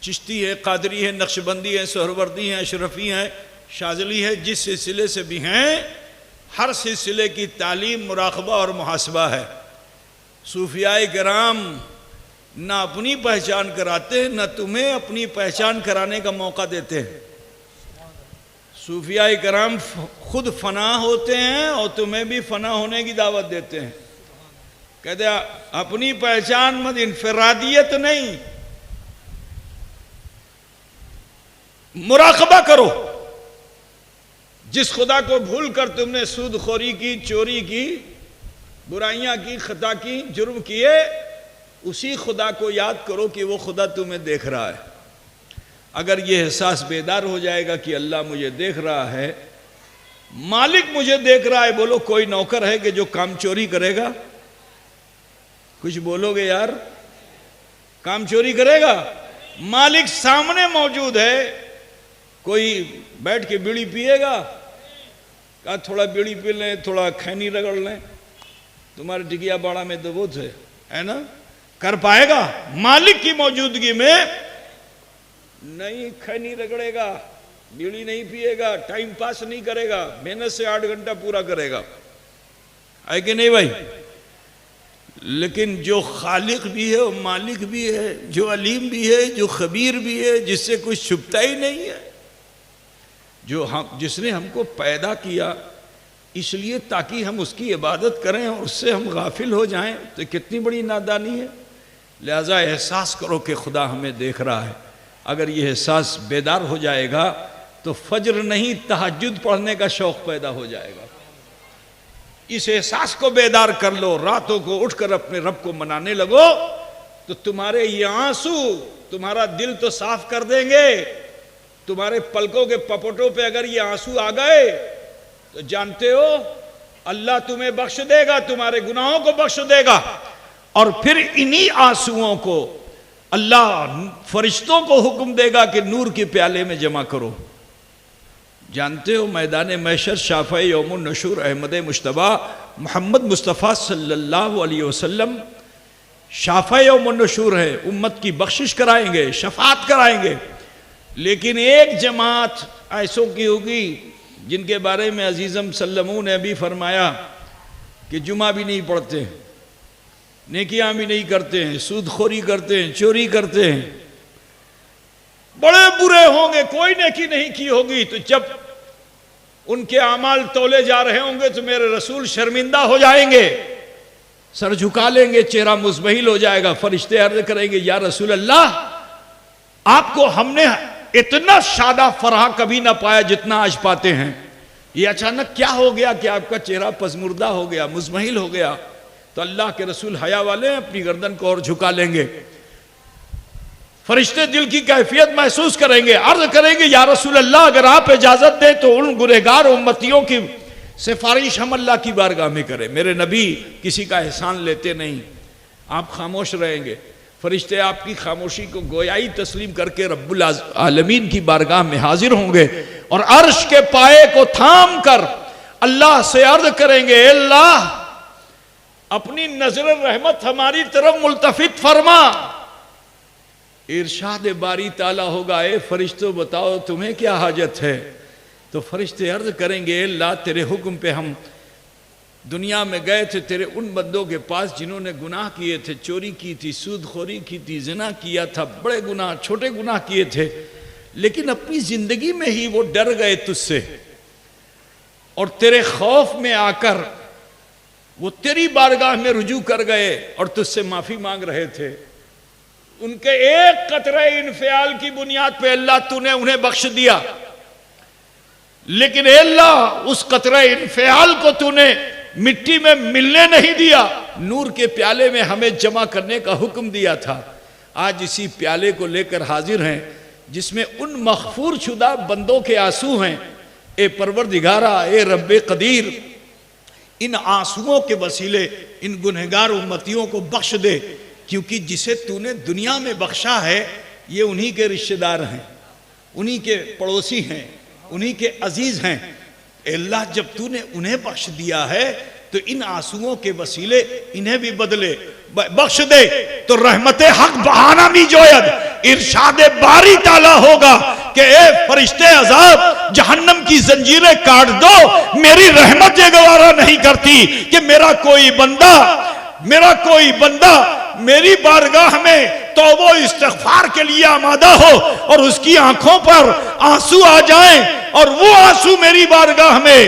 चिश्ती है, कादरी है, नक्शबंदी है, सोहरवर्दी है, अशरफी है, शाजली है, जिस सिलसिले से भी हैं, हर सिलसिले की तालीम, मुराकबा और मुहासबा है। सूफियाए किराम ना अपनी पहचान कराते हैं, ना तुम्हें अपनी पहचान कराने का मौका देते हैं। सूफियाए किराम खुद फना होते हैं और तुम्हें भी फना होने की दावत देते हैं। कहते अपनी पहचान मत, इनफरादियत नहीं, मुराकबा करो। जिस खुदा को भूल कर तुमने सूदखोरी की, चोरी की, बुराइयां की, खता की, जुर्म किए, उसी खुदा को याद करो कि वो खुदा तुम्हें देख रहा है। अगर ये एहसास बेदार हो जाएगा कि अल्लाह मुझे देख रहा है, मालिक मुझे देख रहा है। बोलो कोई नौकर है कि जो काम चोरी करेगा? कुछ बोलोगे यार? काम चोरी करेगा? मालिक सामने मौजूद है। कोई बैठ के बीड़ी पिएगा? कहा थोड़ा बीड़ी पी लें, थोड़ा खैनी रगड़ लें, तुम्हारे टिकिया बाड़ा में तो वो थे, है ना? कर पाएगा? मालिक की मौजूदगी में नहीं खैनी रगड़ेगा, बीड़ी नहीं पिएगा, टाइम पास नहीं करेगा, मेहनत से 8 घंटा पूरा करेगा, है कि नहीं भाई? लेकिन जो खालिक भी है, मालिक भी है, जो अलीम भी है, जो खबीर भी है, जिससे कुछ छुपता ही नहीं है, जिसने हमको पैदा किया इसलिए ताकि हम उसकी इबादत करें और उससे हम गाफिल हो जाएं, तो कितनी बड़ी नादानी है। लिहाजा एहसास करो कि खुदा हमें देख रहा है। अगर ये एहसास बेदार हो जाएगा तो फज्र नहीं, तहज्जुद पढ़ने का शौक़ पैदा हो जाएगा। इस एहसास को बेदार कर लो, रातों को उठकर अपने रब को मनाने लगो, तो तुम्हारे ये आंसू तुम्हारा दिल तो साफ कर देंगे। तुम्हारे पलकों के पपटों पे अगर ये आंसू आ गए तो जानते हो अल्लाह तुम्हें बख्श देगा, तुम्हारे गुनाहों को बख्श देगा। और फिर इन्हीं आंसुओं को अल्लाह फरिश्तों को हुक्म देगा कि नूर के प्याले में जमा करो। जानते हो मैदान महशर शाफ़ई यौमुन नशूर अहमद मुश्तबा मोहम्मद मुस्तफ़ा सल्लल्लाहु अलैहि वसल्लम शाफ़ई यौमुन नशूर है, उम्मत की बख्शिश कराएंगे, शफात कराएंगे। लेकिन एक जमात ऐसों की होगी जिनके बारे में अजीज़म सल्लमू ने भी फरमाया कि जुमा भी नहीं पढ़ते, नेकियां भी नहीं करते हैं, सूदखोरी करते हैं, चोरी करते हैं, बड़े बुरे होंगे, कोई नेकी नहीं की होगी। तो जब उनके अमाल तोले जा रहे होंगे तो मेरे रसूल शर्मिंदा हो जाएंगे, सर झुका लेंगे, चेहरा मुज़बहिल हो जाएगा। फरिश्ते अर्ज़ करेंगे या रसूल अल्लाह, आपको हमने इतना शादा फराह कभी ना पाया जितना आज पाते हैं। ये अचानक क्या हो गया कि आपका चेहरा पसमुर्दा हो गया, मुज़महिल हो गया? तो अल्लाह के रसूल हया वाले हैं, अपनी गर्दन को और झुका लेंगे। फरिश्ते दिल की कैफियत महसूस करेंगे, अर्ज करेंगे या रसूल अल्लाह, अगर आप इजाजत दें तो उन गुनहगार उम्मतियों की सिफारिश हम अल्लाह की बारगाह में करें। मेरे नबी किसी का एहसान लेते नहीं, आप खामोश रहेंगे। फरिश्ते आपकी खामोशी को गोयाई तस्लीम करके रब्बुल आलमीन की बारगाह में हाजिर होंगे और अर्श के पाए को थाम कर अल्लाह से अर्ज करेंगे, अल्लाह अपनी नजर रहमत हमारी तरफ मुल्तफित फरमा। इरशाद बारी ताला होगा, ए फरिश्तों बताओ तुम्हें क्या हाजत है? तो फरिश्ते अर्ज करेंगे, अल्लाह तेरे हुक्म पे हम दुनिया में गए थे तेरे उन बंदों के पास जिन्होंने गुनाह किए थे, चोरी की थी, सूदखोरी की थी, जिना किया था, बड़े गुनाह, छोटे गुनाह किए थे, लेकिन अपनी जिंदगी में ही वो डर गए तुझसे और तेरे खौफ में आकर वो तेरी बारगाह में रुजू कर गए और तुझसे माफी मांग रहे थे। उनके एक कतरे इन्फियाल की बुनियाद पे अल्लाह तूने उन्हें बख्श दिया, लेकिन अल्लाह उस कतरे इन्फियाल को तूने मिट्टी में मिलने नहीं दिया, नूर के प्याले में हमें जमा करने का हुक्म दिया था। आज इसी प्याले को लेकर हाजिर हैं जिसमें उन मग़फ़ूर शुदा बंदों के आंसू हैं। ए परवरदिगारा, ए रब्बे कदीर, इन आंसुओं के वसीले इन गुनहगार उम्मतियों को बख्श दे, क्योंकि जिसे तूने दुनिया में बख्शा है ये उन्हीं के रिश्तेदार हैं, उन्हीं के पड़ोसी हैं, उन्हीं के अजीज हैं। अल्लाह जब तूने उन्हें बख्श दिया है तो इन आंसुओं के वसीले इन्हें भी बदले बख्श दे। तो रहमते हक बहाना नहीं जोयद, इरशाद बारी ताला होगा कि ए फरिश्ते अजाब, जहन्नम की जंजीरें काट दो, मेरी रहमत ये गवारा नहीं करती कि मेरा कोई बंदा मेरी बारगाह में तौबा इस्तिग़फ़ार के लिए आमादा हो और उसकी आंखों पर आंसू आ जाएं और वो आंसू मेरी बारगाह में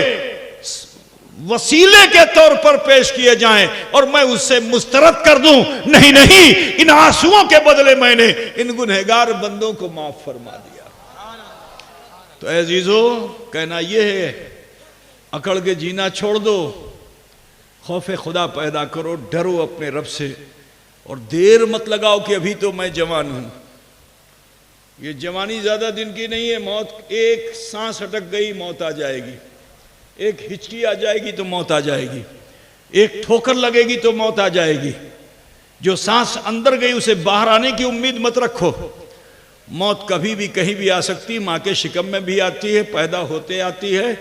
वसीले के तौर पर पेश किए जाएं और मैं उससे मुस्तरद कर दूं। नहीं नहीं, इन आंसुओं के बदले मैंने इन गुनहगार बंदों को माफ फरमा दिया। तो अजीजों, कहना यह है, अकड़ के जीना छोड़ दो, खौफ खुदा पैदा करो, डरो अपने रब से और देर मत लगाओ कि अभी तो मैं जवान हूं। ये जवानी ज्यादा दिन की नहीं है। मौत, एक सांस अटक गई मौत आ जाएगी, एक हिचकी आ जाएगी तो मौत आ जाएगी, एक ठोकर लगेगी तो मौत आ जाएगी। जो सांस अंदर गई उसे बाहर आने की उम्मीद मत रखो। मौत कभी भी कहीं भी आ सकती, माँ के शिकम में भी आती है, पैदा होते आती है।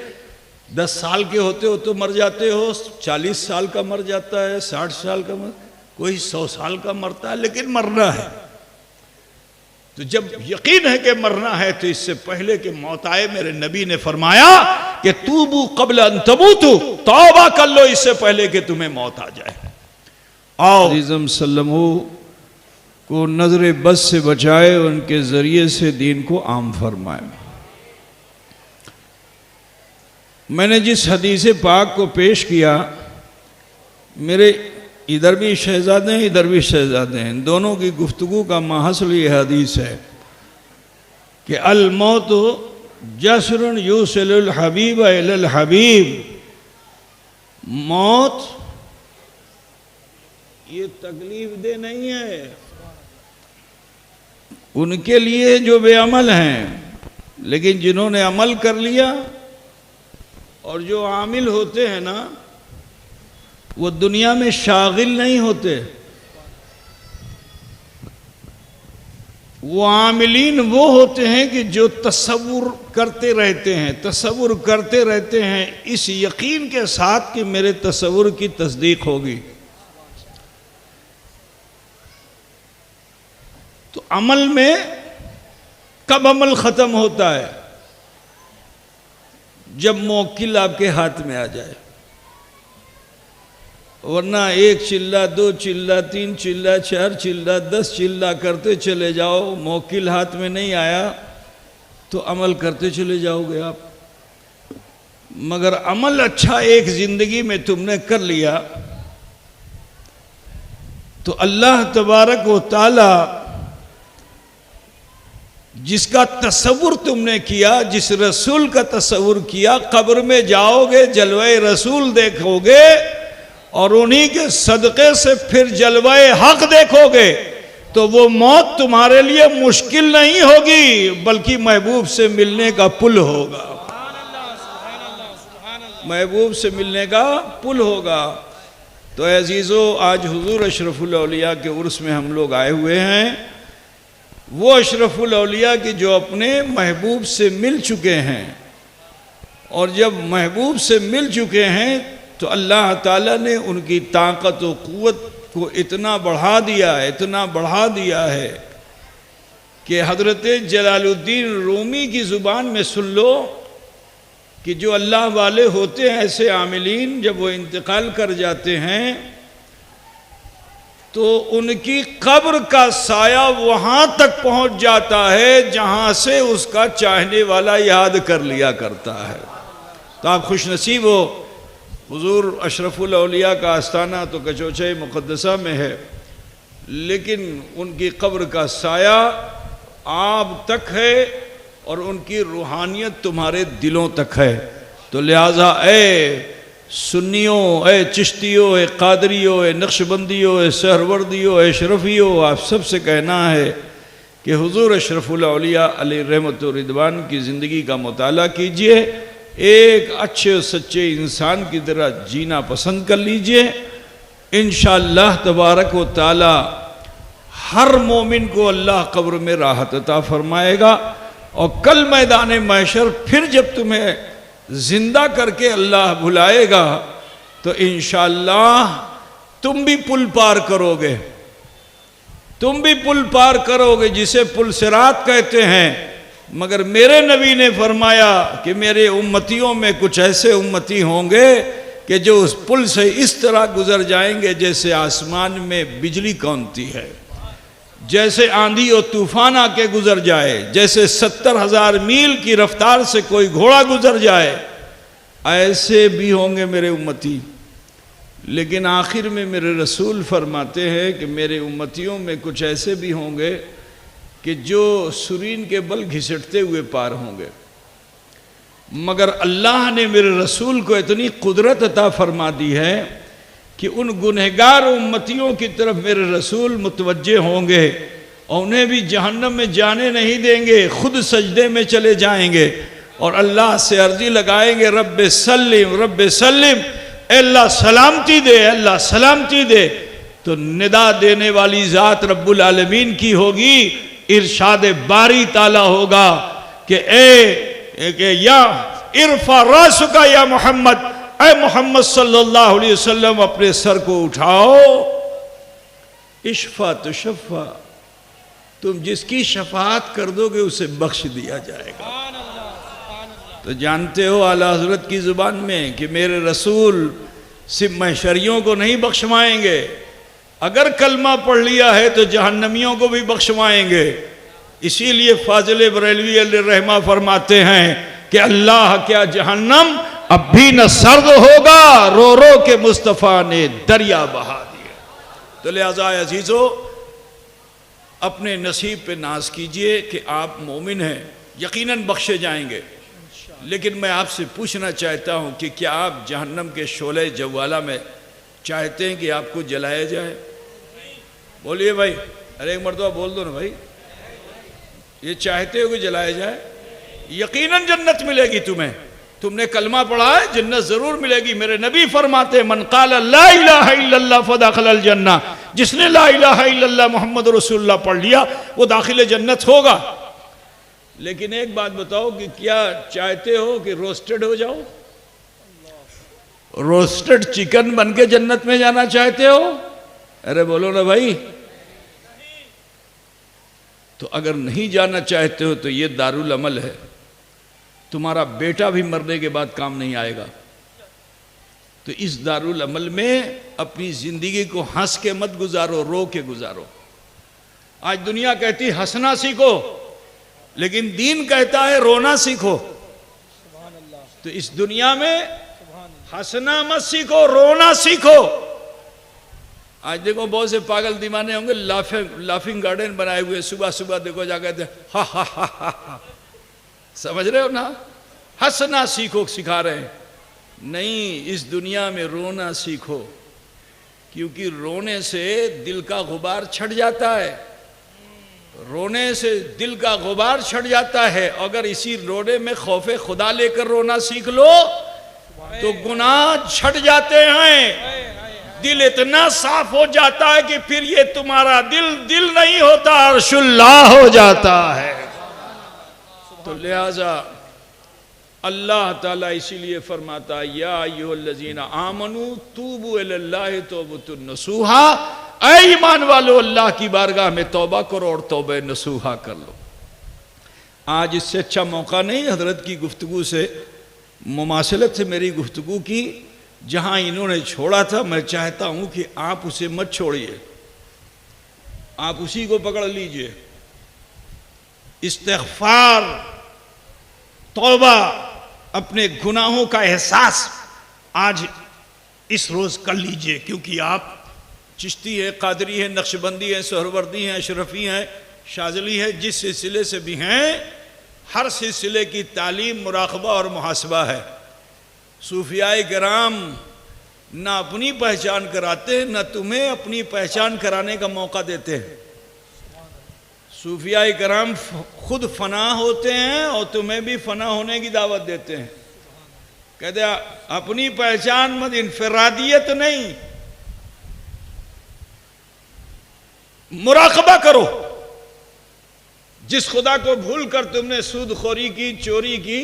10 साल के होते हो तो मर जाते हो, 40 साल का मर जाता है, 60 साल का कोई 100 साल का मरता है, लेकिन मरना है। तो जब यकीन है कि मरना है तो इससे पहले कि मौत आए, मेरे नबी ने फरमाया कि तूबू क़ब्ल अन तमूतू, तौबा कर लो इससे पहले कि तुम्हें मौत आ जाए। आओ अज़ीज़म सल्लमू को नजर बस से बचाए, उनके जरिए से दीन को आम फरमाए। मैंने जिस हदीस पाक को पेश किया, मेरे इधर भी शहजादे हैं, इधर भी शहजादे हैं, दोनों की गुफ्तगू का माहसल यह हदीस है कि अल मौत जसरुन यूसिलुल हबीब इलल हबीब। मौत ये तकलीफ दे नहीं है उनके लिए जो बेअमल हैं, लेकिन जिन्होंने अमल कर लिया और जो आमिल होते हैं ना, वो दुनिया में शागिल नहीं होते। वो आमिलीन वो होते हैं कि जो तसव्वुर करते रहते हैं इस यकीन के साथ कि मेरे तसव्वुर की तस्दीक होगी। तो अमल में कब अमल खत्म होता है? जब मौकिल आपके हाथ में आ जाए, वरना 1 चिल्ला, 2 चिल्ला, 3 चिल्ला, 4 चिल्ला, 10 चिल्ला करते चले जाओ, मौकिल हाथ में नहीं आया तो अमल करते चले जाओगे आप। मगर अमल अच्छा एक जिंदगी में तुमने कर लिया तो अल्लाह तबारक व तआला जिसका तसव्वुर तुमने किया, जिस रसूल का तसव्वुर किया, कब्र में जाओगे, जलवे रसूल देखोगे और उन्हीं के सदक़े से फिर जलवाए हक देखोगे, तो वो मौत तुम्हारे लिए मुश्किल नहीं होगी, बल्कि महबूब से मिलने का पुल होगा। महबूब से मिलने का पुल होगा। तो अजीज़ों, आज हुजूर अशरफुल औलिया के उर्स में हम लोग आए हुए हैं। वो अशरफुल औलिया की जो अपने महबूब से मिल चुके हैं, और जब महबूब से मिल चुके हैं तो अल्लाह ताला ने उनकी ताकत व क़ुव्वत को इतना बढ़ा दिया है कि हज़रत जलालुद्दीन रूमी की ज़ुबान में सुन लो कि जो अल्लाह वाले होते हैं ऐसे आमिलीन, जब वो इंतकाल कर जाते हैं तो उनकी कब्र का साया वहाँ तक पहुँच जाता है जहाँ से उसका चाहने वाला याद कर लिया करता है। तो आप खुश नसीब हो। हुजूर अशरफुल औलिया का आस्थाना तो कचौचे मुक़द्दसा में है, लेकिन उनकी कब्र का साया आप तक है और उनकी रूहानियत तुम्हारे दिलों तक है। तो लिहाजा ए सुन्नियों, ए चिश्तियों, ए कादरियों, ए नक्शबंदियों, ए सहरवर्दियों, ए शरफियों, आप सबसे कहना है कि हुजूर अशरफुल औलिया अलैहि रहमत व रिदवान की ज़िंदगी का मुताला कीजिए, एक अच्छे सच्चे इंसान की तरह जीना पसंद कर लीजिए। इंशाअल्लाह तबारक व ताला हर मोमिन को अल्लाह कब्र में राहत अता फरमाएगा, और कल मैदान महशर फिर जब तुम्हें जिंदा करके अल्लाह बुलाएगा तो इंशाअल्लाह तुम भी पुल पार करोगे। तुम भी पुल पार करोगे जिसे पुल सिरात कहते हैं, मगर मेरे नबी ने फरमाया कि मेरे उम्मतियों में कुछ ऐसे उम्मती होंगे कि जो उस पुल से इस तरह गुजर जाएंगे जैसे आसमान में बिजली कौनती है, जैसे आंधी और तूफान आके गुजर जाए, जैसे 70,000 मील की रफ्तार से कोई घोड़ा गुजर जाए, ऐसे भी होंगे मेरे उम्मती। लेकिन आखिर में मेरे रसूल फरमाते हैं कि मेरे उम्मतियों में कुछ ऐसे भी होंगे कि जो सुरीन के बल घिसटते हुए पार होंगे। मगर अल्लाह ने मेरे रसूल को इतनी कुदरत अता फरमा दी है कि उन गुनहगार उम्मतियों की तरफ मेरे रसूल मुतवज्जे होंगे और उन्हें भी जहन्नम में जाने नहीं देंगे, खुद सजदे में चले जाएंगे और अल्लाह से अर्जी लगाएंगे, रब्बे सल्लिम रब्बे सल्लिम, अल्लाह सलामती दे, अल्लाह सलामती दे। तो निदा देने वाली ज़ात रब्बुल आलमीन की होगी, इरशाद बारी ताला होगा कि या इरफा रासुका या मोहम्मद, ऐ मोहम्मद सल्लल्लाहु अलैहि वसल्लम अपने सर को उठाओ, इशफा तो शफा, तुम जिसकी शफात कर दोगे उसे बख्श दिया जाएगा। तो जानते हो आला हजरत की जुबान में कि मेरे रसूल सिर्फ महशरियों को नहीं बख्शवाएंगे, अगर कलमा पढ़ लिया है तो जहन्नमियों को भी बख्शवाएंगे। इसीलिए फाजिल बरेलवी रहमा फरमाते हैं कि अल्लाह क्या जहन्नम अब भी न सर्द होगा, रो रो के मुस्तफ़ा ने दरिया बहा दिया। तो लिहाजा अजीजो, अपने नसीब पे नाज कीजिए कि आप मोमिन हैं, यकीनन बख्शे जाएंगे। लेकिन मैं आपसे पूछना चाहता हूं कि क्या आप जहन्नम के शोले जवाला में चाहते हैं कि आपको जलाया जाए? बोलिए भाई, अरे एक मरतबा बोल दो ना भाई, ये चाहते हो कि जलाया जाए? यकीनन जन्नत मिलेगी तुम्हें, तुमने कलमा पढ़ा है, जन्नत जरूर मिलेगी। मेरे नबी फरमाते मन क़ाला ला इलाहा इल्लल्लाह फदखलल जन्नह, जिसने ला इलाहा इल्लल्लाह मुहम्मद रसूलुल्लाह पढ़ लिया वो दाखिल जन्नत होगा। लेकिन एक बात बताओ कि क्या चाहते हो कि रोस्टेड हो जाओ? रोस्टेड चिकन बन के जन्नत में जाना चाहते हो? अरे बोलो ना भाई। तो अगर नहीं जाना चाहते हो तो ये दारुल अमल है, तुम्हारा बेटा भी मरने के बाद काम नहीं आएगा। तो इस दारुल अमल में अपनी जिंदगी को हंस के मत गुजारो, रो के गुजारो। आज दुनिया कहती हंसना सीखो, लेकिन दीन कहता है रोना सीखो। तो इस दुनिया में हंसना मत सीखो, रोना सीखो। आज देखो बहुत से पागल दीवाने होंगे, लाफिंग गार्डन बनाए हुए, सुबह सुबह देखो जाकर हा हा हा हा, समझ रहे हो ना? हंसना सीखो सिखा रहे हैं। नहीं, इस दुनिया में रोना सीखो, क्योंकि रोने से दिल का गुबार छट जाता है। रोने से दिल का गुबार छट जाता है। अगर इसी रोने में खौफे खुदा लेकर रोना सीख लो तो गुनाह छट जाते हैं, दिल इतना साफ हो जाता है कि फिर ये तुम्हारा दिल नहीं होता, अर्शुल्लाह हो जाता है। तो लिहाजा अल्लाह ताला इसीलिए फरमाता या अय्युहल्लज़ीना आमनू तूबू इलल्लाहि तौबतन नसूहा, ऐ ईमान वालो अल्लाह की बारगाह में तौबा करो और तौबे नसूहा कर लो। आज इससे अच्छा मौका नहीं हजरत की गुफ्तगू से, मुमासलत से मेरी गुफ्तगू की। जहां इन्होंने छोड़ा था मैं चाहता हूं कि आप उसे मत छोड़िए, आप उसी को पकड़ लीजिए। इस्तिग़फ़ार, तौबा, अपने गुनाहों का एहसास आज इस रोज कर लीजिए, क्योंकि आप चिश्ती है, कादरी है, नक्शबंदी है, सोहरवर्दी है, अशरफी है, शाज़ली है, जिस सिलसिले से भी हैं, हर सिलसिले की तालीम, मुराक़बा और मुहासबा है। सूफियाए किराम ना अपनी पहचान कराते, न तुम्हें अपनी पहचान कराने का मौका देते हैं। सूफियाए किराम खुद फना होते हैं और तुम्हें भी फना होने की दावत देते हैं। कहते अपनी पहचान मत, इनफरादियत नहीं, मुराक़बा करो। जिस खुदा को भूल कर तुमने सूदखोरी की, चोरी की,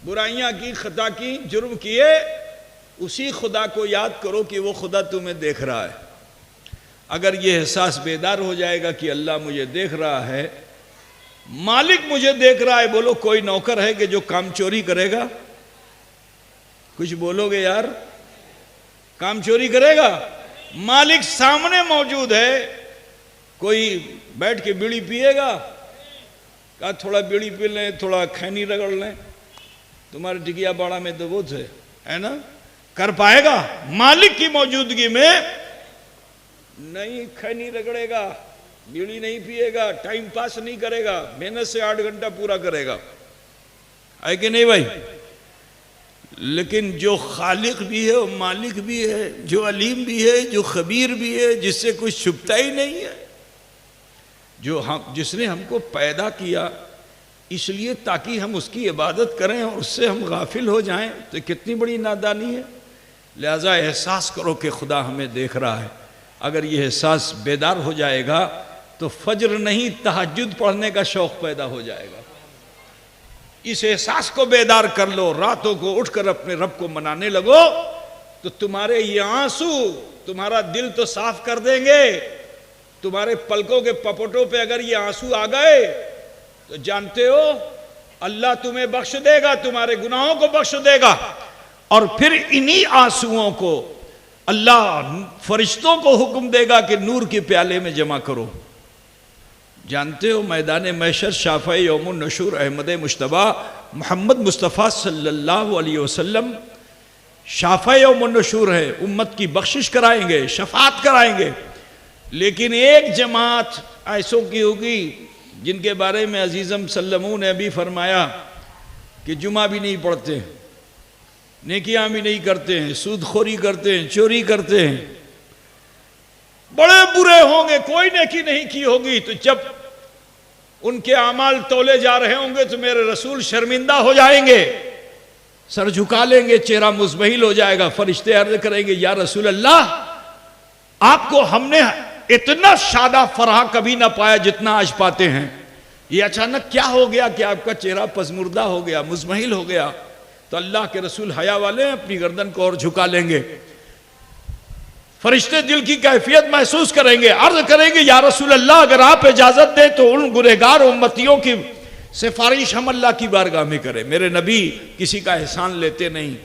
बुराइयां की, खता की, जुर्म किए, उसी खुदा को याद करो कि वो खुदा तुम्हें देख रहा है। अगर ये एहसास बेदार हो जाएगा कि अल्लाह मुझे देख रहा है, मालिक मुझे देख रहा है। बोलो कोई नौकर है कि जो काम चोरी करेगा? कुछ बोलोगे यार? काम चोरी करेगा? मालिक सामने मौजूद है। कोई बैठ के बीड़ी पिएगा? कहा थोड़ा बीड़ी पी लें, थोड़ा खैनी रगड़ लें, तुम्हारे टिकिया बाड़ा में तो वो थे, है ना? कर पाएगा? मालिक की मौजूदगी में नहीं खैनी रगड़ेगा, बीड़ी नहीं पिएगा, टाइम पास नहीं करेगा, मेहनत से 8 घंटा पूरा करेगा, है कि नहीं भाई? लेकिन जो खालिक भी है, मालिक भी है, जो अलीम भी है, जो खबीर भी है, जिससे कुछ छुपता ही नहीं है, जिसने हमको पैदा किया इसलिए ताकि हम उसकी इबादत करें और उससे हम गाफिल हो जाएं, तो कितनी बड़ी नादानी है। लिहाजा एहसास करो कि खुदा हमें देख रहा है। अगर ये एहसास बेदार हो जाएगा तो फज्र नहीं तहज्जुद पढ़ने का शौक़ पैदा हो जाएगा। इस एहसास को बेदार कर लो, रातों को उठकर अपने रब को मनाने लगो, तो तुम्हारे ये आंसू तुम्हारा दिल तो साफ कर देंगे। तुम्हारे पलकों के पपोटों पे अगर ये आंसू आ गए तो जानते हो अल्लाह तुम्हें बख्श देगा, तुम्हारे गुनाहों को बख्श देगा। और फिर इन्हीं आंसुओं को अल्लाह फरिश्तों को हुक्म देगा कि नूर के प्याले में जमा करो। जानते हो मैदान महशर शाफ़ई यौमुन नशूर अहमद मुश्तबा मोहम्मद मुस्तफ़ा सल्लल्लाहु अलैहि वसल्लम शाफ़ई यौमुन नशूर है, उम्मत की बख्शिश कराएंगे, शफात कराएंगे। लेकिन एक जमात ऐसों की होगी जिनके बारे में अजीज़म सल्लमू ने अभी फरमाया कि जुमा भी नहीं पढ़ते, नेकियां भी नहीं करते हैं, सूदखोरी करते हैं, चोरी करते हैं, बड़े बुरे होंगे, कोई नेकी नहीं की होगी। तो जब उनके अमाल तोले जा रहे होंगे तो मेरे रसूल शर्मिंदा हो जाएंगे, सर झुका लेंगे, चेहरा मुज़बहिल हो जाएगा। फरिश्ते अर्ज़ करेंगे या रसूल अल्लाह, आपको हमने इतना शादा फराह कभी ना पाया जितना आज पाते हैं। ये अचानक क्या हो गया कि आपका चेहरा पसमुर्दा हो गया, मुज़महिल हो गया? तो अल्लाह के रसूल हया वाले अपनी गर्दन को और झुका लेंगे। फरिश्ते दिल की कैफियत महसूस करेंगे, अर्ज करेंगे या रसूल अल्लाह, अगर आप इजाजत दें तो उन गुनहगार उम्मतियों की सिफारिश हम अल्लाह की बारगाह में करें। मेरे नबी किसी का एहसान लेते नहीं,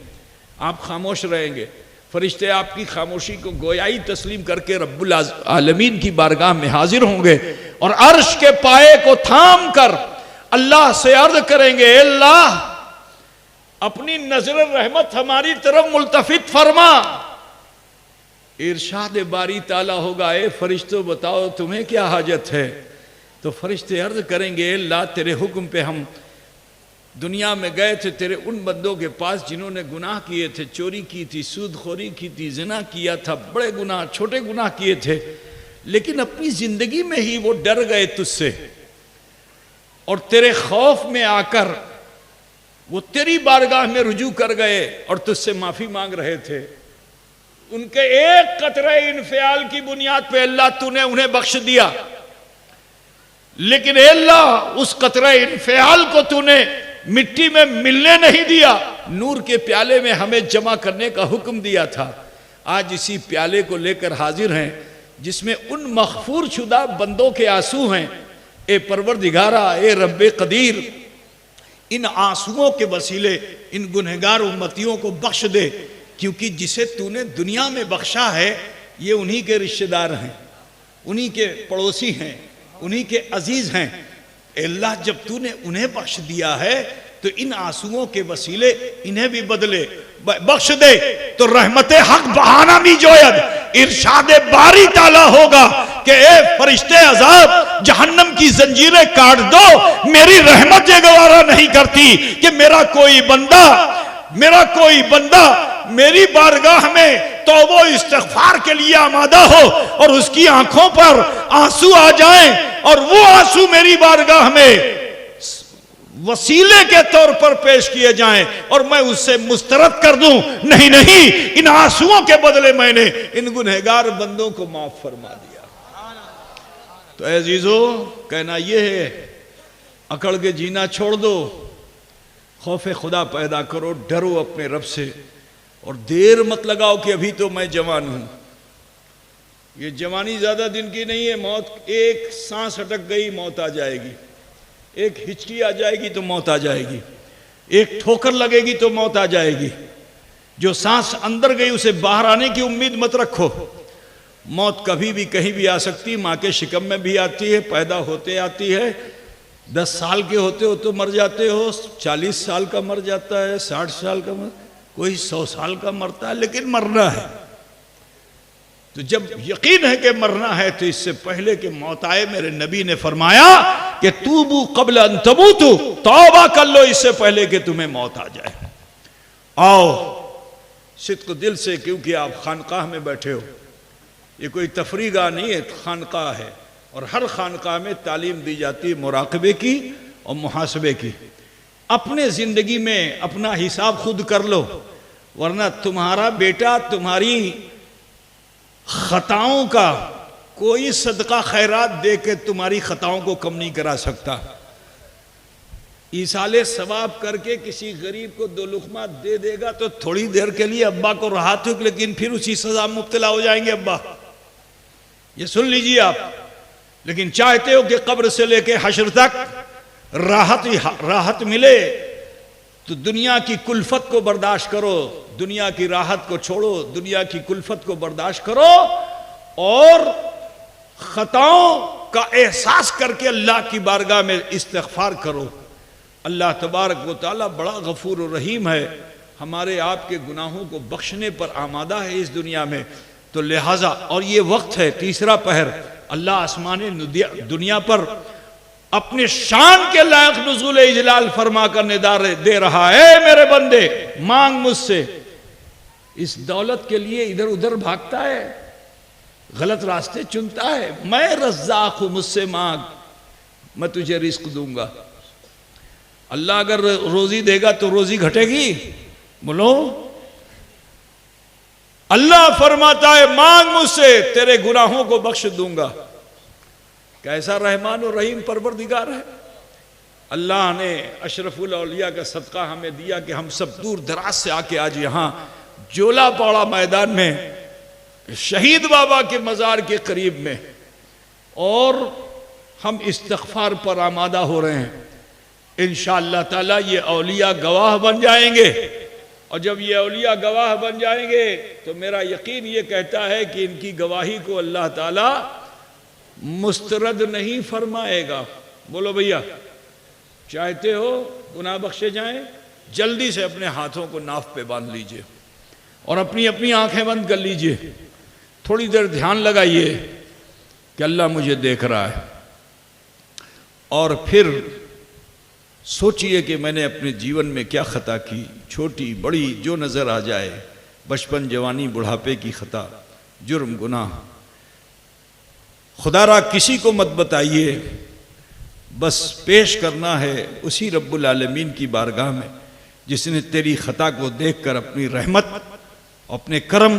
आप खामोश रहेंगे। फरिश्ते आपकी खामोशी को गोयाई तस्लीम करके रब्बुल आलमीन की बारगाह में हाजिर होंगे और अर्श के पाए को थाम कर अल्लाह से अर्ज करेंगे, अल्लाह अपनी नजर रहमत हमारी तरफ मुल्तफित फरमा। इरशाद बारी ताला होगा, ए फरिश्तों बताओ तुम्हें क्या हाजत है? तो फरिश्ते अर्ज करेंगे, अल्लाह तेरे हुक्म पे हम दुनिया में गए थे तेरे उन बंदों के पास जिन्होंने गुनाह किए थे, चोरी की थी, सूदखोरी की थी, जिना किया था, बड़े गुनाह छोटे गुनाह किए थे, लेकिन अपनी जिंदगी में ही वो डर गए तुझसे और तेरे खौफ में आकर वो तेरी बारगाह में रुजू कर गए और तुझसे माफी मांग रहे थे। उनके एक कतरे इन्फियाल की बुनियाद पे अल्लाह तूने उन्हें बख्श दिया, लेकिन अल्लाह उस कतरे इन्फियाल को तूने मिट्टी में मिलने नहीं दिया, नूर के प्याले में हमें जमा करने का हुक्म दिया था। आज इसी प्याले को लेकर हाजिर हैं जिसमें उन मग़फ़ूर शुदा बंदों के आंसू हैं। ए परवरदिगारा, ए रब्बे कदीर, इन आंसुओं के वसीले इन गुनहगार उम्मतियों को बख्श दे, क्योंकि जिसे तूने दुनिया में बख्शा है ये उन्हीं के रिश्तेदार हैं, उन्हीं के पड़ोसी हैं, उन्हीं के अजीज हैं। अल्लाह जब तूने उन्हें बख्श दिया है तो इन आंसुओं के वसीले इन्हें भी बदले बख्श दे। तो रहमत हक बहाना भी जोयद इरशाद बारी ताला होगा कि ए फरिश्ते अजाब जहन्नम की जंजीरें काट दो, मेरी रहमत ये गवारा नहीं करती कि मेरा कोई बंदा मेरी बारगाह में तौबा इस्तिग़फ़ार के लिए आमादा हो और उसकी आंखों पर आंसू आ जाएं और वो आंसू मेरी बारगाह में वसीले के तौर पर पेश किए जाएं और मैं उससे मुस्तरद कर दूं। नहीं, इन आंसुओं के बदले मैंने इन गुनहगार बंदों को माफ फरमा दिया। तो अजीजों, कहना यह है, अकड़ के जीना छोड़ दो, खौफ खुदा पैदा करो, डरो अपने रब से और देर मत लगाओ कि अभी तो मैं जवान हूं। ये जवानी ज़्यादा दिन की नहीं है। मौत, एक सांस अटक गई मौत आ जाएगी, एक हिचकी आ जाएगी तो मौत आ जाएगी, एक ठोकर लगेगी तो मौत आ जाएगी। जो सांस अंदर गई उसे बाहर आने की उम्मीद मत रखो। मौत कभी भी कहीं भी आ सकती, माँ के शिकम में भी आती है, पैदा होते आती है। 10 साल के होते हो तो मर जाते हो, 40 साल का मर जाता है, 60 साल का मर, कोई 100 साल का मरता है, लेकिन मरना है। तो जब यकीन है कि मरना है तो इससे पहले कि मौत आए, मेरे नबी ने फरमाया कि तूबू क़ब्ल अन तमूतू, तौबा कर लो इससे पहले कि तुम्हें मौत आ जाए। आओ सिद्क़ दिल से, क्योंकि आप खानकाह में बैठे हो, ये कोई तफरीगाह नहीं है, खानकाह है। और हर खानकाह में तालीम दी जाती है मुराक़बे की और मुहासबे की। अपने ज़िंदगी में अपना हिसाब खुद कर लो, वरना तुम्हारा बेटा तुम्हारी खताओं का कोई सदका खैरात दे के तुम्हारी खताओं को कम नहीं करा सकता। ईसाले सवाब करके किसी गरीब को 2 लुक़मा दे देगा तो थोड़ी देर के लिए अब्बा को राहत हो, लेकिन फिर उसी सजा में मुब्तला हो जाएंगे अब्बा। ये सुन लीजिए आप। लेकिन चाहते हो कि कब्र से लेके हश्र तक राहत मिले तो दुनिया की कुल्फत को बर्दाश्त करो, दुनिया की राहत को छोड़ो, दुनिया की कुल्फत को बर्दाश्त करो और खताओं का एहसास करके अल्लाह की बारगाह में इस्तिग़फ़ार करो। अल्लाह तबारक व तआला बड़ा गफूर और रहीम है, हमारे आपके गुनाहों को बख्शने पर आमादा है इस दुनिया में। तो लिहाजा, और ये वक्त है तीसरा पहर, अल्लाह आसमान दुनिया पर अपने शान के लायक नुज़ूल इजलाल फरमा कर निदा दे रहा है, मेरे बंदे मांग मुझसे। इस दौलत के लिए इधर उधर भागता है, गलत रास्ते चुनता है। मैं रज़्ज़ाक़ हूं, मुझसे मांग, मैं तुझे रिस्क दूंगा। अल्लाह अगर रोजी देगा तो रोजी घटेगी? बोलो। अल्लाह फरमाता है मांग मुझसे, तेरे गुनाहों को बख्श दूंगा। कैसा रहमान और रहीम परवरदिगार है। अल्लाह ने अशरफुल औलिया का सदका हमें दिया कि हम सब दूर दराज से आके आज यहाँ जोलापाड़ा मैदान में शहीद बाबा के मज़ार के करीब में, और हम इस्तिग़फ़ार पर आमादा हो रहे हैं। इंशाअल्लाह ताला ये औलिया गवाह बन जाएंगे, और जब ये औलिया गवाह बन जाएंगे तो मेरा यकीन ये कहता है कि इनकी गवाही को अल्लाह ताला मुस्तरद नहीं फरमाएगा। बोलो भैया, चाहते हो गुनाह बख्शे जाएं, जल्दी से अपने हाथों को नाफ पे बांध लीजिए और अपनी अपनी आंखें बंद कर लीजिए। थोड़ी देर ध्यान लगाइए कि अल्लाह मुझे देख रहा है, और फिर सोचिए कि मैंने अपने जीवन में क्या खता की, छोटी बड़ी जो नज़र आ जाए, बचपन जवानी बुढ़ापे की खता, जुर्म गुनाह, खुदारा किसी को मत बताइए, बस पेश करना है उसी रब्बुल आलमीन की बारगाह में जिसने तेरी खता को देखकर अपनी रहमत, अपने करम,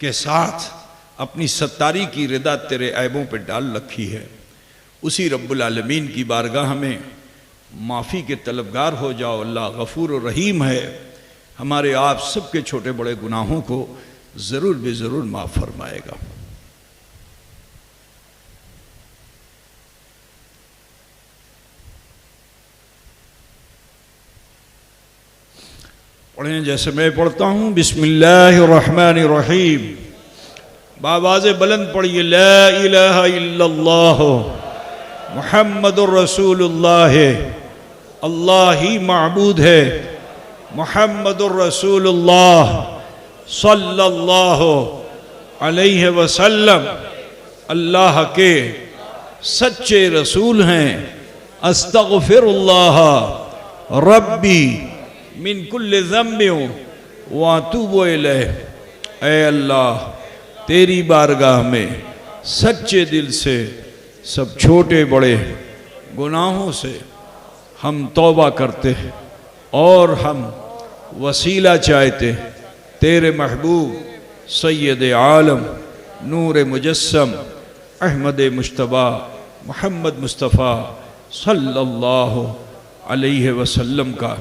के साथ अपनी सत्तारी की रिदा तेरे ऐबों पे डाल रखी है। उसी रब्बुल आलमीन की बारगाह में माफ़ी के तलबगार हो जाओ। अल्लाह गफूर और रहीम है, हमारे आप सबके छोटे बड़े गुनाहों को ज़रूर बेज़रूर माफ़ फरमाएगा। पढ़ें जैसे मैं पढ़ता हूँ। बिस्मिल्लाहिर्रहमानिर्रहीम। बावाज़े बुलंद पढ़िए, ला इलाहा इल्लल्लाह मुहम्मदुर रसूलुल्लाह, अल्लाह ही माबूद है, मुहम्मदुर रसूलुल्लाह सल्लल्लाहु अलैहि वसल्लम अल्लाह के सच्चे रसूल हैं। अस्तग़फिरुल्लाह रब्बी मिन कुल्लि ज़म्बिन व अतूबु इलैह। ऐ अल्लाह, तेरी बारगाह में सच्चे दिल से सब छोटे बड़े गुनाहों से हम तौबा करते हैं और हम वसीला चाहते हैं तेरे महबूब सैयद आलम नूर मुजस्सम अहमद मुश्तबा मोहम्मद मुस्तफ़ा सल्लल्लाहु अलैहि वसल्लम का।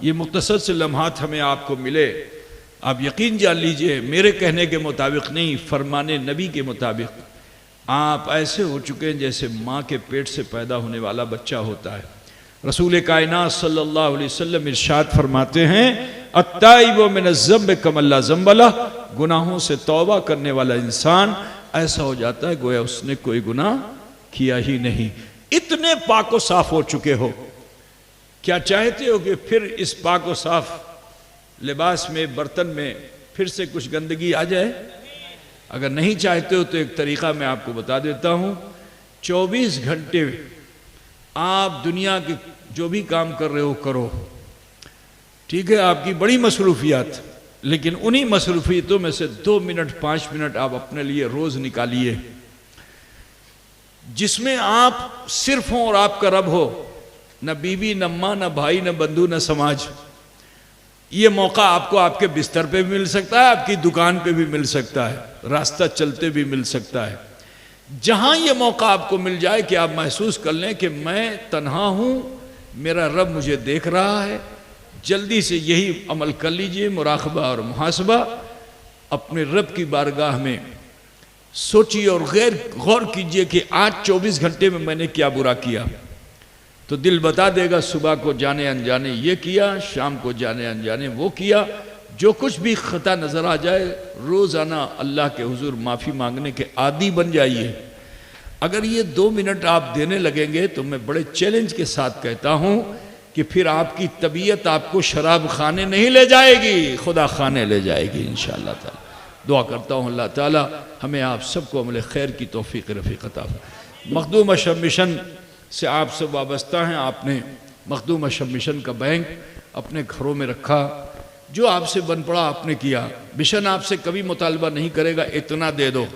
ये मुख्तसर से लम्हात हमें आपको मिले, आप यकीन जान लीजिए, मेरे कहने के मुताबिक नहीं, फरमाने नबी के मुताबिक आप ऐसे हो चुके हैं जैसे माँ के पेट से पैदा होने वाला बच्चा होता है। रसूल कायनात सल्लल्लाहु अलैहि वसल्लम इरशाद फरमाते हैं, अत्ताइबु मिनज़्ज़म्बि कमल्ला ज़म्बला, गुनाहों से तौबा करने वाला इंसान ऐसा हो जाता है गोया उसने कोई गुनाह किया ही नहीं। इतने पाको साफ हो चुके हो, क्या चाहते हो कि फिर इस पाको साफ लिबास में, बर्तन में फिर से कुछ गंदगी आ जाए? अगर नहीं चाहते हो तो एक तरीका मैं आपको बता देता हूँ। 24 घंटे आप दुनिया के जो भी काम कर रहे हो करो, ठीक है, आपकी बड़ी मसरूफियात, लेकिन उन्हीं मसरूफियतों में से 2 मिनट 5 मिनट आप अपने लिए रोज निकालिए जिसमें आप सिर्फ हो और आपका रब हो, न बीवी, न माँ, न भाई, न बंधु, न समाज। ये मौका आपको आपके बिस्तर पे भी मिल सकता है, आपकी दुकान पे भी मिल सकता है, रास्ता चलते भी मिल सकता है। जहां ये मौका आपको मिल जाए कि आप महसूस कर लें कि मैं तन्हा हूं, मेरा रब मुझे देख रहा है, जल्दी से यही अमल कर लीजिए, मुराकबा और मुहासबा। अपने रब की बारगाह में सोचिए और गौर कीजिए कि आज 24 घंटे में मैंने क्या बुरा किया। तो दिल बता देगा, सुबह को जाने अनजाने ये किया, शाम को जाने अनजाने वो किया। जो कुछ भी खता नजर आ जाए, रोजाना अल्लाह के हुजूर माफी मांगने के आदी बन जाइए। अगर ये 2 मिनट आप देने लगेंगे तो मैं बड़े चैलेंज के साथ कहता हूं कि फिर आपकी तबीयत आपको शराब खाने नहीं ले जाएगी, खुदा खाने ले जाएगी इंशाअल्लाह ताला। दुआ करता हूँ अल्लाह ताला हमें आप सबको अमल खैर की तौफीक रफ़ीक अता फरमाए। मखदूम अशब मिशन से आप सब वाबस्ता हैं। आपने मखदूम अशब मिशन का बैंक अपने घरों में रखा, जो आपसे बन पड़ा आपने किया। मिशन आपसे कभी मुतालबा नहीं करेगा इतना दे दो,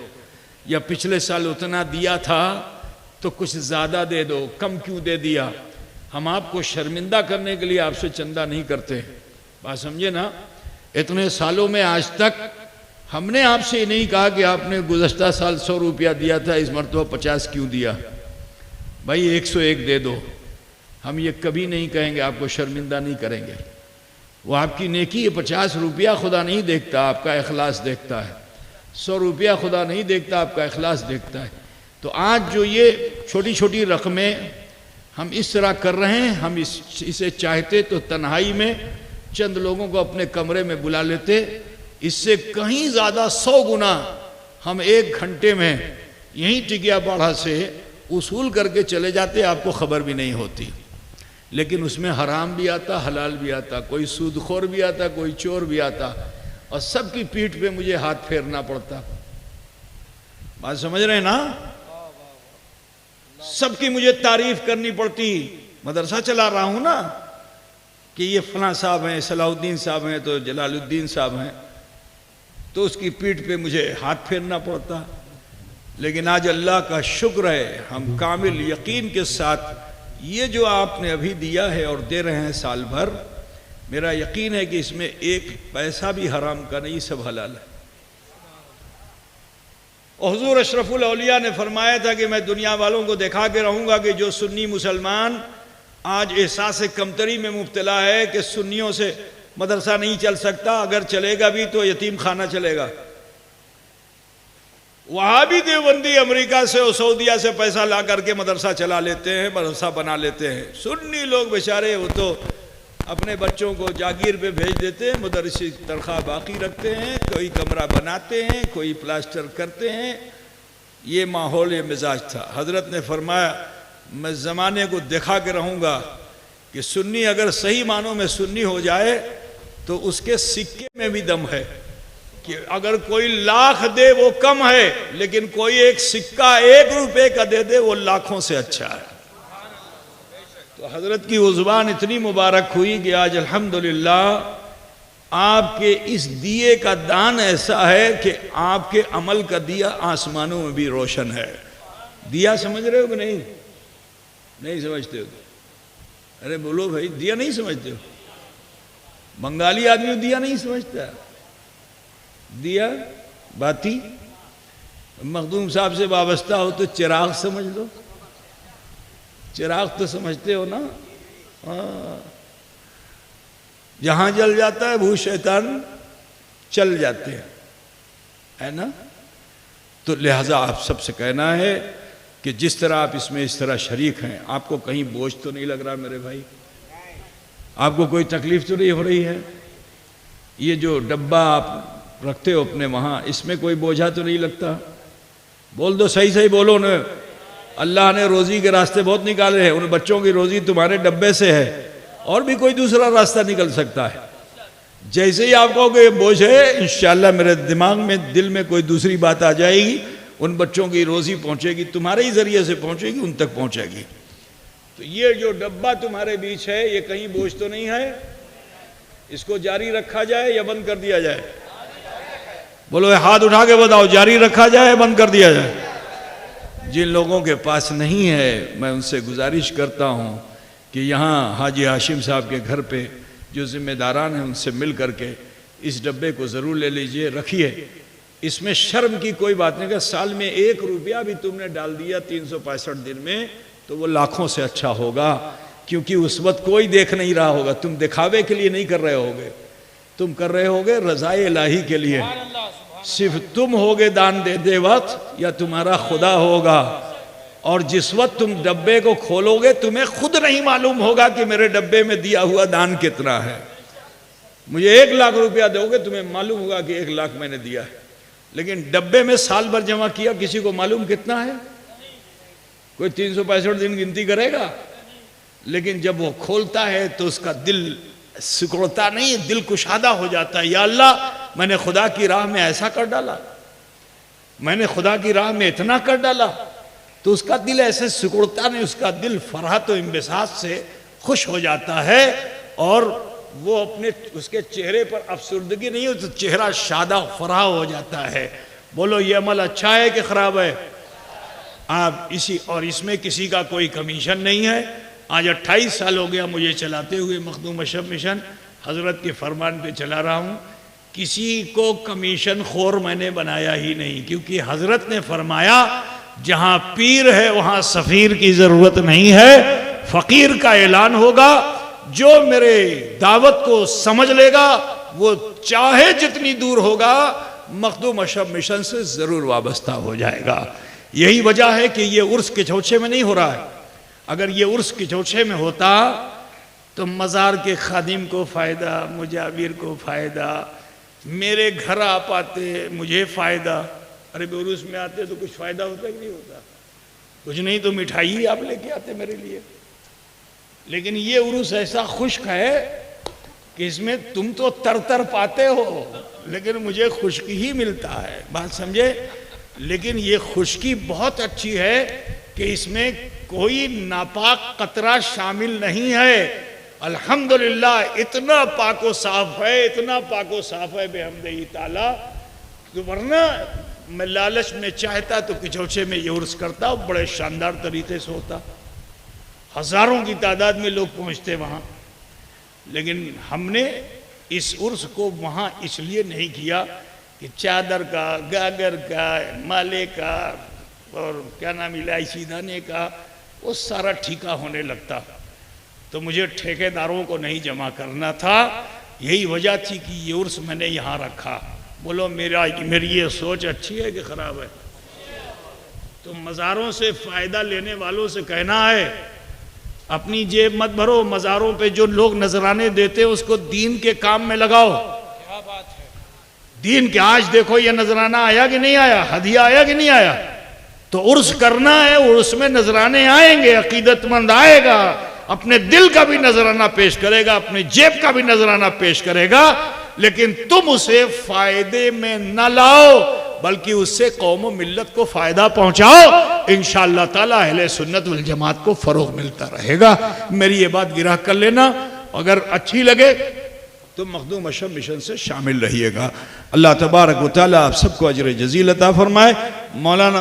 या पिछले साल उतना दिया था तो कुछ ज़्यादा दे दो, कम क्यों दे दिया। हम आपको शर्मिंदा करने के लिए आपसे चंदा नहीं करते, बात समझे ना। इतने सालों में आज तक हमने आपसे नहीं कहा कि आपने गुज़श्ता साल 100 रुपया दिया था, इस मरतबा 50 क्यों दिया। भाई 101 दे दो, हम ये कभी नहीं कहेंगे, आपको शर्मिंदा नहीं करेंगे। वो आपकी नेकी है, 50 रुपया खुदा नहीं देखता, आपका इखलास देखता है। 100 रुपया खुदा नहीं देखता, आपका इखलास देखता है। तो आज जो ये छोटी छोटी रकमें हम इस तरह कर रहे हैं, हम इसे चाहते तो तन्हाई में चंद लोगों को अपने कमरे में बुला लेते, इससे कहीं ज़्यादा 100 गुना हम 1 घंटे में यहीं टिकिया पाड़ा से उसूल करके चले जाते, आपको खबर भी नहीं होती। लेकिन उसमें हराम भी आता, हलाल भी आता, कोई सूदखोर भी आता, कोई चोर भी आता, और सबकी पीठ पे मुझे हाथ फेरना पड़ता। बात समझ रहे हैं ना। सबकी मुझे तारीफ करनी पड़ती। मदरसा चला रहा हूं ना, कि ये फलां साहब हैं, सलाउद्दीन साहब हैं, तो जलालुद्दीन साहब हैं, तो उसकी पीठ पे मुझे हाथ फेरना पड़ता। लेकिन आज अल्लाह का शुक्र है, हम कामिल यकीन के साथ ये जो आपने अभी दिया है और दे रहे हैं साल भर, मेरा यकीन है कि इसमें 1 पैसा भी हराम का नहीं, सब हलाल है। और हुजूर अशरफुल औलिया ने फरमाया था कि मैं दुनिया वालों को दिखा के रहूँगा कि जो सुन्नी मुसलमान आज एहसास कमतरी में मुब्तला है कि सुन्नियों से मदरसा नहीं चल सकता, अगर चलेगा भी तो यतीम खाना चलेगा। वहाँ भी देवबंदी अमेरिका से और सऊदिया से पैसा ला करके मदरसा चला लेते हैं, मदरसा बना लेते हैं। सुन्नी लोग बेचारे वो तो अपने बच्चों को जागीर पे भेज देते हैं, मदरसी तनख्वाह बाकी रखते हैं, कोई कमरा बनाते हैं, कोई प्लास्टर करते हैं। ये माहौल, ये मिजाज था। हजरत ने फरमाया मैं ज़माने को दिखा के रहूँगा कि सुन्नी अगर सही मानों में सुन्नी हो जाए तो उसके सिक्के में भी दम है, कि अगर कोई लाख दे वो कम है, लेकिन कोई एक सिक्का 1 रुपए का दे दे वो लाखों से अच्छा है। तो हजरत की वो ज़ुबान इतनी मुबारक हुई कि आज अल्हम्दुलिल्लाह आपके इस दिए का दान ऐसा है कि आपके अमल का दिया आसमानों में भी रोशन है। दिया समझ रहे हो कि नहीं? नहीं समझते हो? अरे बोलो भाई, दिया नहीं समझते हो? बंगाली आदमी दिया नहीं समझता। दिया बाती, मखदूम साहब से वाबस्ता हो तो चिराग समझ लो। चिराग तो समझते हो ना? जहां जल जाता है भूत शैतान चल जाते हैं, है ना। तो लिहाजा आप सबसे कहना है कि जिस तरह आप इसमें इस तरह शरीक हैं, आपको कहीं बोझ तो नहीं लग रहा मेरे भाई? आपको कोई तकलीफ तो नहीं हो रही है? ये जो डब्बा आप रखते हो अपने वहाँ, इसमें कोई बोझा तो नहीं लगता? बोल दो, सही सही बोलो न। अल्लाह ने रोज़ी के रास्ते बहुत निकाले हैं, उन बच्चों की रोज़ी तुम्हारे डब्बे से है, और भी कोई दूसरा रास्ता निकल सकता है। जैसे ही आप कहोगे ये बोझ है, इंशाअल्लाह मेरे दिमाग में, दिल में कोई दूसरी बात आ जाएगी, उन बच्चों की रोज़ी पहुँचेगी, तुम्हारे ही ज़रिए से पहुँचेगी, उन तक पहुँचेगी। तो ये जो डब्बा तुम्हारे बीच है, ये कहीं बोझ तो नहीं है? इसको जारी रखा जाए या बंद कर दिया जाए? बोलो, हाथ उठा के बताओ, जारी रखा जाए या बंद कर दिया जाए? जिन लोगों के पास नहीं है, मैं उनसे गुजारिश करता हूँ कि यहाँ हाजी हाशिम साहब के घर पे जो जिम्मेदारान हैं, उनसे मिल करके इस डब्बे को ज़रूर ले लीजिए, रखिए। इसमें शर्म की कोई बात नहीं कि साल में 1 रुपया भी तुमने डाल दिया 365 दिन में, तो वो लाखों से अच्छा होगा, क्योंकि उस वक्त कोई देख नहीं रहा होगा। तुम दिखावे के लिए नहीं कर रहे होगे, तुम कर रहे होगे रज़ाए इलाही के लिए। सिर्फ तुम होगे दान देते वक्त या तुम्हारा खुदा होगा। और जिस वक्त तुम डब्बे को खोलोगे, तुम्हें खुद नहीं मालूम होगा कि मेरे डब्बे में दिया हुआ दान कितना है। मुझे 1 लाख रुपया दोगे, तुम्हें मालूम होगा कि 1 लाख मैंने दिया है, लेकिन डब्बे में साल भर जमा किया, किसी को मालूम कितना है? कोई 365 दिन गिनती करेगा? लेकिन जब वो खोलता है तो उसका दिल सिकुड़ता नहीं, दिल कुशादा हो जाता है। या अल्लाह, मैंने खुदा की राह में ऐसा कर डाला, मैंने खुदा की राह में इतना कर डाला, तो उसका दिल ऐसे सिकुड़ता नहीं, उसका दिल फरहत और इंबिसात से खुश हो जाता है, और वो अपने, उसके चेहरे पर अफसुर्दगी नहीं हो, तो चेहरा शादा फराह हो जाता है। बोलो, ये अमल अच्छा है कि ख़राब है? आप इसी, और इसमें किसी का कोई कमीशन नहीं है। आज 28 साल हो गया मुझे चलाते हुए मखदूम अशरफ मिशन, हज़रत के फरमान पे चला रहा हूँ। किसी को कमीशन खोर मैंने बनाया ही नहीं, क्योंकि हज़रत ने फरमाया जहाँ पीर है वहाँ सफ़ीर की ज़रूरत नहीं है। फ़कीर का ऐलान होगा, जो मेरे दावत को समझ लेगा वो चाहे जितनी दूर होगा, मखदूम अशरफ मिशन से ज़रूर वाबस्ता हो जाएगा। यही वजह है कि ये उर्स के चौचे में नहीं हो रहा है। अगर ये उर्स के चौचे में होता तो मज़ार के खादिम को फ़ायदा, मुजाबिर को फ़ायदा, मेरे घर आ पाते मुझे फ़ायदा। अरे उर्स में आते तो कुछ फ़ायदा होता कि नहीं होता? कुछ नहीं तो मिठाई ही आप लेके आते मेरे लिए। लेकिन ये उर्स ऐसा खुश्क है कि इसमें तुम तो तर पाते हो, लेकिन मुझे खुश्की ही मिलता है। बात समझे? लेकिन ये खुश्की बहुत अच्छी है कि इसमें कोई नापाक कतरा शामिल नहीं है। अल्हम्दुलिल्लाह, इतना पाको साफ है, इतना पाको साफ है बेहमदही ताला। तो वरना मैं लालच में चाहता तो किचौचे में ये उर्स करता, बड़े शानदार तरीके से होता, हज़ारों की तादाद में लोग पहुँचते वहाँ। लेकिन हमने इस उर्स को वहाँ इसलिए नहीं किया कि चादर का, गागर का, माले का और क्या नाम, इलायची दाने का, वो सारा ठीका होने लगता। तो मुझे ठेकेदारों को नहीं जमा करना था। यही वजह थी कि ये उर्स मैंने यहाँ रखा। बोलो, मेरी ये सोच अच्छी है कि ख़राब है? तो मज़ारों से फ़ायदा लेने वालों से कहना है, अपनी जेब मत भरो। मज़ारों पे जो लोग नजराने देते हैं उसको दीन के काम में लगाओ। क्या बात है? दीन के, आज देखो ये नजराना आया कि नहीं आया, हदिया आया कि नहीं आया। तो उर्स करना है, उर्स में नजराने आएंगे, अकीदतमंद आएगा, अपने दिल का भी नजराना पेश करेगा, अपने जेब का भी नजराना पेश करेगा, लेकिन तुम उसे फायदे में न लाओ, बल्कि उससे कौम व मिल्लत को फायदा पहुंचाओ। इंशाअल्लाह ताला अहले सुन्नत वल जमात को फरोग मिलता रहेगा। मेरी ये बात गिरह कर लेना, अगर अच्छी लगे तो मखदूम अशरफ मिशन से शामिल रहिएगा। अल्लाह तबारक व तआला आप सबको अजर जज़ील अता फरमाए। मौलाना